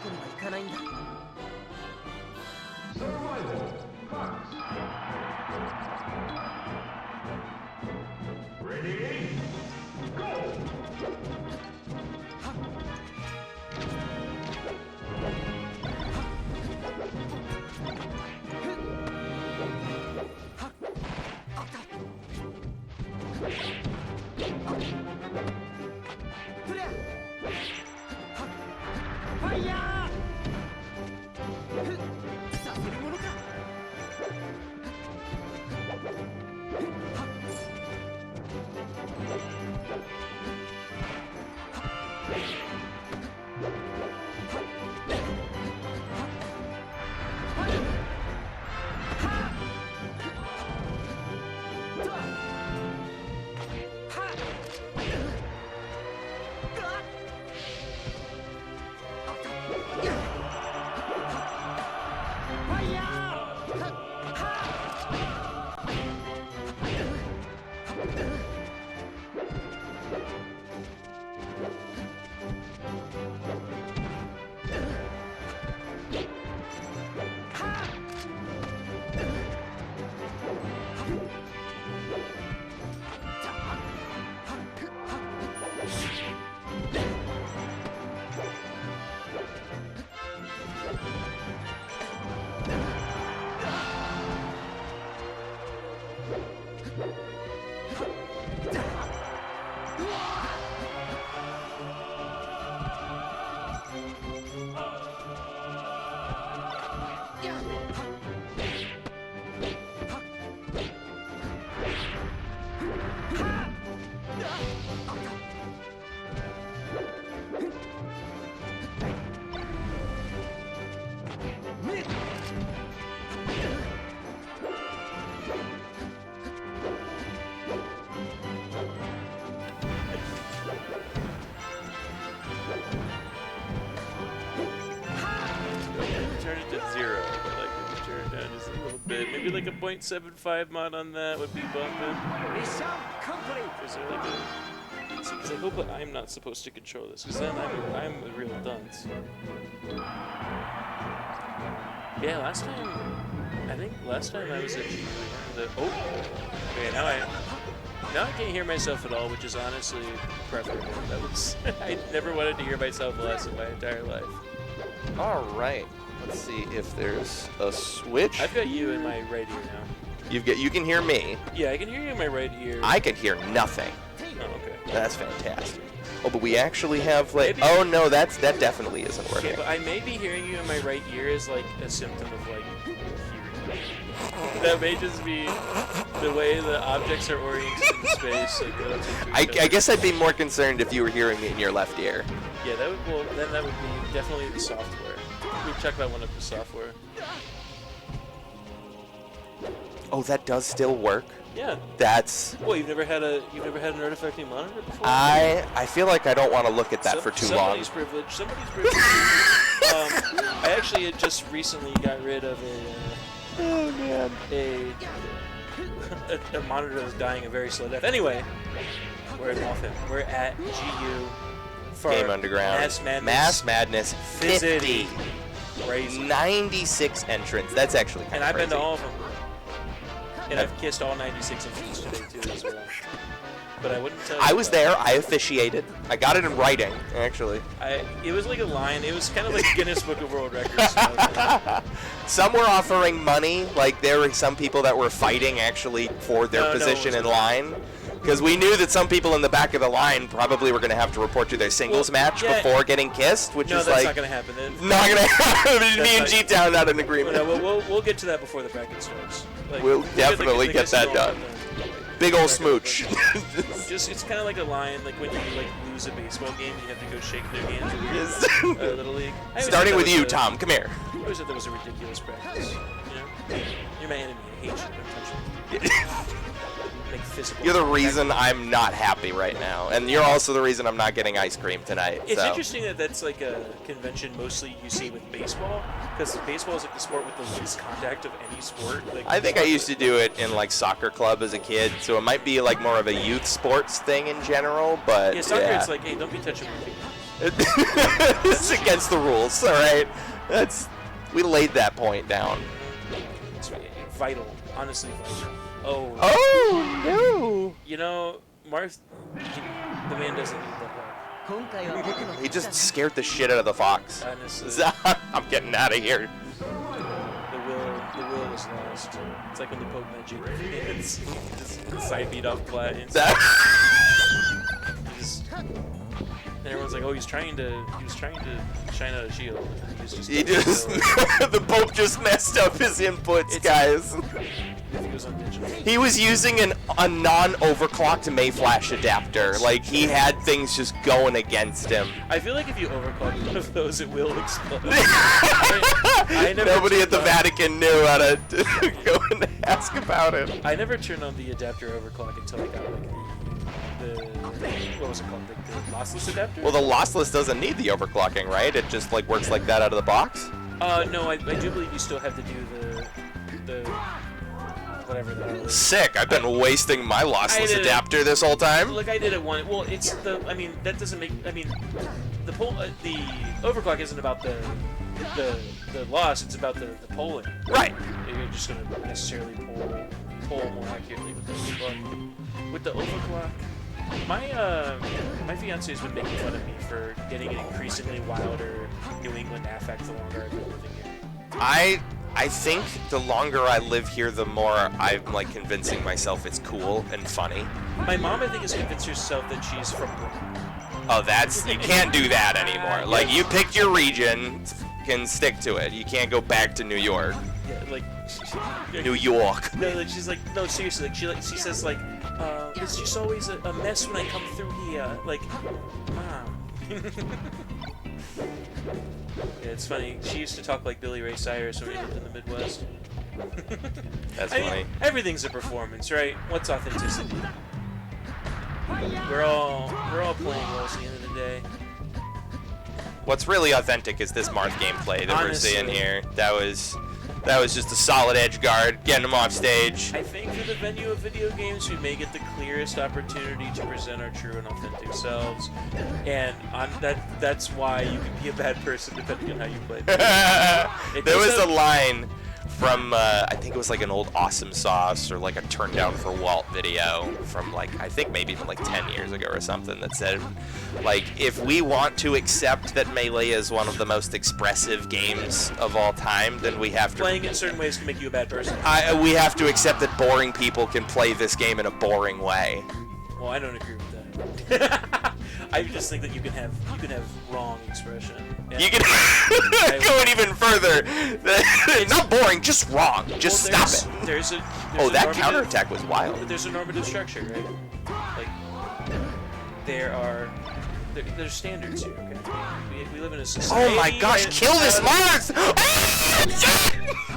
けにはいかないんだ。ファイヤーさせるものか。Maybe like a 0.75 mod on that would be bumping. Is there like a... Because I hope that I'm not supposed to control this, because then I'm a real dunce. Yeah, last time I was at the... Oh! Okay, now I can't hear myself at all, which is honestly preferable. That was... I never wanted to hear myself less in my entire life. Alright. Let's see if there's a switch. I've got you in my right ear now. You can hear me. Yeah, I can hear you in my right ear. I can hear nothing. Oh, okay. That's fantastic. Oh, but we actually have like... Maybe, oh, no, that definitely isn't working. Okay, but I may be hearing you in my right ear as like a symptom of like hearing. That may just be the way the objects are oriented in space. Like, I guess I'd be more concerned if you were hearing me in your left ear. Yeah, that would. Well, then that would be definitely the software. We check that one up, the software. Oh, that does still work? Yeah. That's... Well, you've never had an artifacting monitor before? I feel like I don't want to look at that for too long. Somebody's privilege. I actually had just recently got rid of a monitor that was dying a very slow death. Anyway, we're at Dolphin. We're at GU for Game Underground. Mass Madness 50. Crazy. 96 entrants. That's actually kind of crazy. And I've been to all of them. And I've kissed all 96 entrants today, too, as well. But I wouldn't tell you. I was there. I officiated. I got it in writing, actually. It was like a line. It was kind of like Guinness Book of World Records. Some were offering money. Like, there were some people that were fighting, actually, for their position in line. Because we knew that some people in the back of the line probably were going to have to report to their singles match before getting kissed, which is like... No, that's not going to happen. Not going to happen. Me and G-Town not in agreement. No, we'll get to that before the bracket starts. Like, we'll definitely get that done. Big old smooch. It's kind of like a line, like when you lose a baseball game, you have to go shake their hands with Little League. Starting with you, Tom. Come here. I always thought that was a ridiculous practice. You know? You're my enemy. I hate you. Don't touch me. You're the reason I'm not happy right now, and you're also the reason I'm not getting ice cream tonight. It's interesting that that's like a convention mostly you see with baseball, because baseball is like the sport with the least contact of any sport. Like, I think I used to do it in like soccer club as a kid, so it might be like more of a youth sports thing in general. But yeah, soccer it's like, hey, don't be touching my fingers. It's against the rules, all right? We laid that point down. It's vital, honestly vital. Oh. Oh, no. You know, Marth, the man doesn't need that help. 今回は僕の He just scared the shit out of the fox. Honestly, I'm getting out of here. the will was lost. It's like when the Pope magic it's just side beat off flat. And everyone's like, oh, he was trying to shine out a shield. The Pope just messed up his inputs, guys. If he was on digital. He was using a non-overclocked Mayflash adapter. Like, he had things just going against him. I feel like if you overclock one of those, it will explode. I never Nobody at the turned on- Vatican knew how to go and ask about it. I never turned on the adapter overclock until I got like the what was it called? Like the lossless adapter? Well, the lossless doesn't need the overclocking, right? It just like works like that out of the box. No, I do believe you still have to do the whatever that was. Sick. I've been wasting my lossless adapter this whole time. Like I did it one. Well, it's the. I mean, that doesn't make. I mean, the overclock isn't about the loss. It's about the polling. Right. You're just gonna necessarily poll more accurately with the overclock. With the overclock, my fiance has been making fun of me for getting an increasingly wilder New England affect the longer I've been living here. I think the longer I live here, the more I'm like convincing myself it's cool and funny. My mom, I think, has convinced herself that she's from Brooklyn. Oh, you can't do that anymore. Like, you picked your region, can stick to it. You can't go back to New York. Yeah, like New York. No, like she's like, no, seriously, like she says like, it's just always a mess when I come through here. Like, Mom. Yeah, it's funny. She used to talk like Billy Ray Cyrus when we lived in the Midwest. That's I mean, funny. everything's a performance, right? What's authenticity? We're all playing roles at the end of the day. What's really authentic is this Marth gameplay that we're seeing here. That was just a solid edge guard, getting him off stage. I think for the venue of video games, we may get the clearest opportunity to present our true and authentic selves, and that's why you can be a bad person depending on how you play. There was a line from, I think it was like an old Awesome Sauce or like a Turn Down for Walt video from like, I think maybe even like 10 years ago or something that said, like, if we want to accept that Melee is one of the most expressive games of all time, then we have to... Playing in certain ways can make you a bad person. We have to accept that boring people can play this game in a boring way. Well, I don't agree with that. I just think that you can have wrong expression. You can going even further. Not boring, just wrong. Just stop it. There's that counterattack was wild. There's a normative structure, right? Like there's standards here. Okay, we live in a society. Oh my gosh! Kill this Marth!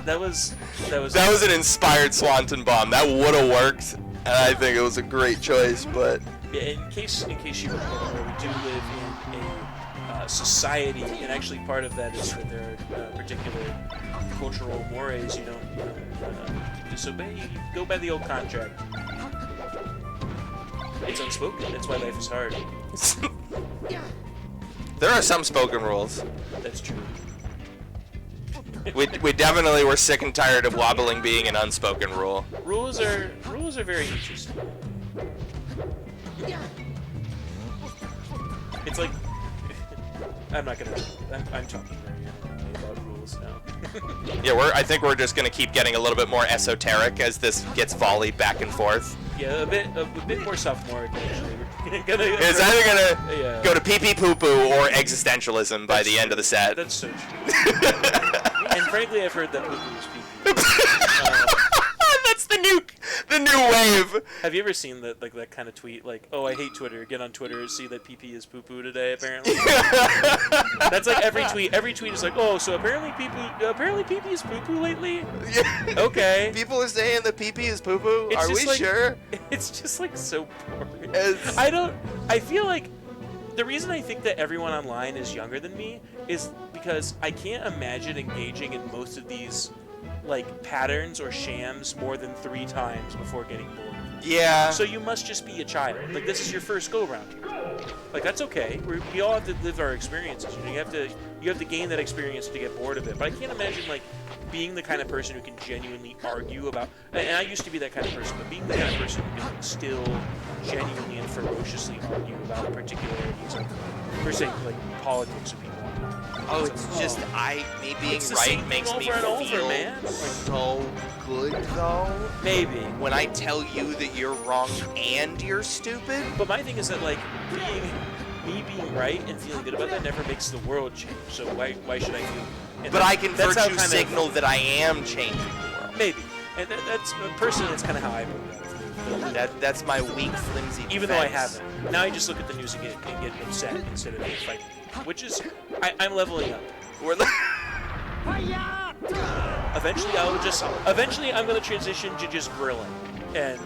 That was an inspired Swanton bomb. That would have worked, and I think it was a great choice, but. Yeah, in case you don't know, we do live in a society, and actually part of that is that there are particular cultural mores you don't disobey. You go by the old contract. It's unspoken. That's why life is hard. There are some spoken rules. That's true. We definitely were sick and tired of wobbling being an unspoken rule. Rules are very interesting. It's like I'm talking very about rules now. Yeah, I think we're just gonna keep getting a little bit more esoteric as this gets volleyed back and forth. Yeah, a bit more sophomoric actually. It's either gonna go to pee-pee poo-poo or existentialism by the end of the set. That's so true. And frankly, I've heard that poo-poo is pee-pee. That's the new wave. Have you ever seen that kind of tweet? Like, oh, I hate Twitter. Get on Twitter. See that PP is poo-poo today. Apparently, that's like every tweet. Every tweet is like, oh, so apparently PP is poo-poo lately. Yeah. Okay. People are saying that PP is poo-poo. Are we sure? It's just like so boring. It's... I feel like the reason I think that everyone online is younger than me is because I can't imagine engaging in most of these like patterns or shams more than 3 times before getting bored. Yeah. So you must just be a child. Like, this is your first go round here. Like, that's okay. We all have to live our experiences. You know, you have to gain that experience to get bored of it. But I can't imagine like being the kind of person who can genuinely argue about. And I used to be that kind of person, but being the kind of person who can like, still genuinely and ferociously argue about particularities of, per se, like politics of people. Oh, it's just me being right makes me feel so good, though. Maybe. When I tell you that you're wrong and you're stupid. But my thing is that like me being right and feeling good about that never makes the world change. So why should I feel? But I can virtue signal that I am changing the world. Maybe, and that's personally that's kind of how I believe that. That's my weak, flimsy defense. Even though I haven't. Now I just look at the news and get upset instead of fighting. Which is, I'm leveling up. Eventually I'm going to transition to just grilling. And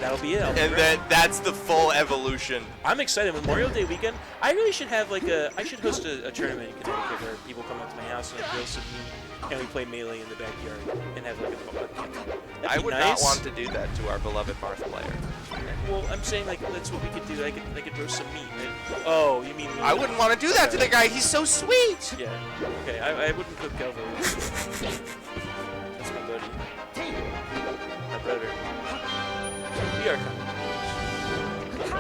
that'll be it. And that's the full evolution. I'm excited. Memorial Day weekend, I really should have like I should host a tournament in Connecticut where people come up to my house and grill some meat and we play Melee in the backyard and have like a I would not want to do that to our beloved Marth player. Well, I'm saying like that's what we could do. I could roast some meat. Oh, you mean? I wouldn't want to do that to the guy. He's so sweet. Yeah. Okay. I wouldn't cook Calvo. That's my buddy. My brother. We are coming.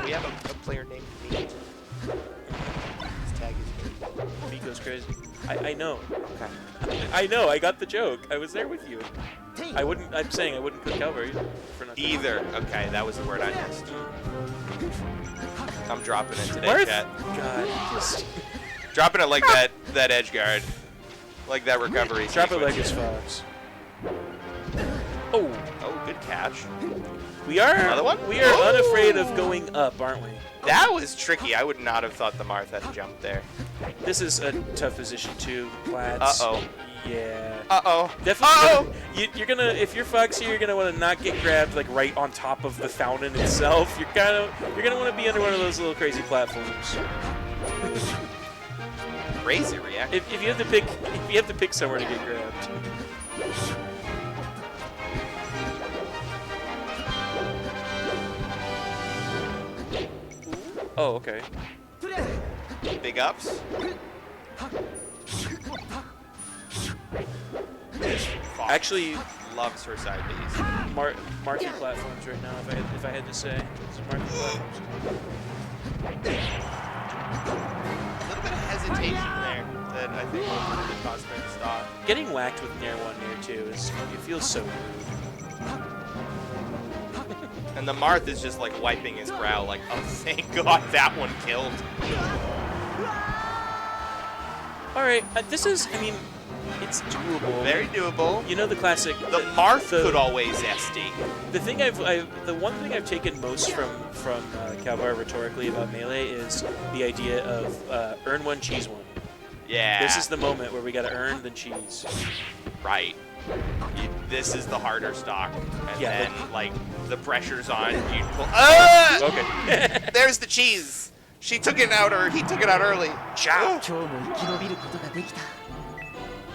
We have a player named Meat. His tag is Meat. Meat goes crazy. I know. Okay. I know. I got the joke. I was there with you. I'm saying I wouldn't cook Calvary for nothing. Either. Okay, that was the word I missed. I'm dropping it today, Marth? chat. God, just dropping it like that edge guard, like that recovery. drop it like his fox. Oh, good catch. We are another one. We are unafraid of going up, aren't we? That was tricky. I would not have thought the Marth had to jump there. This is a tough position too, Plats. Uh-oh. Yeah. Uh-oh. Definitely. You're gonna, if you're Foxy, you're gonna want to not get grabbed like right on top of the fountain itself. You're gonna want to be under one of those little crazy platforms. Crazy reaction. If you have to pick somewhere to get grabbed. Oh, okay. Big ups. Actually, loves her side Bs. Marthy platforms right now. If I had to say, it's Marthy platforms. A little bit of hesitation there that I think will cause her to stop. Getting whacked with Nair 1, Nair 2 it feels so rude. And the Marth is just like wiping his brow like, oh, thank God that one killed. Alright, this is, I mean, it's doable. Very doable. You know the classic... The Marth could always SD. The one thing I've taken most from Calvar rhetorically about Melee is the idea of earn one, cheese one. Yeah. This is the moment where we gotta earn the cheese. Right. This is the harder stock, and then like the pressure's on. You pull. Okay. There's the cheese. She took it out, or he took it out early. Ciao.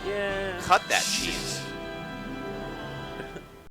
Yeah. Cut that cheese.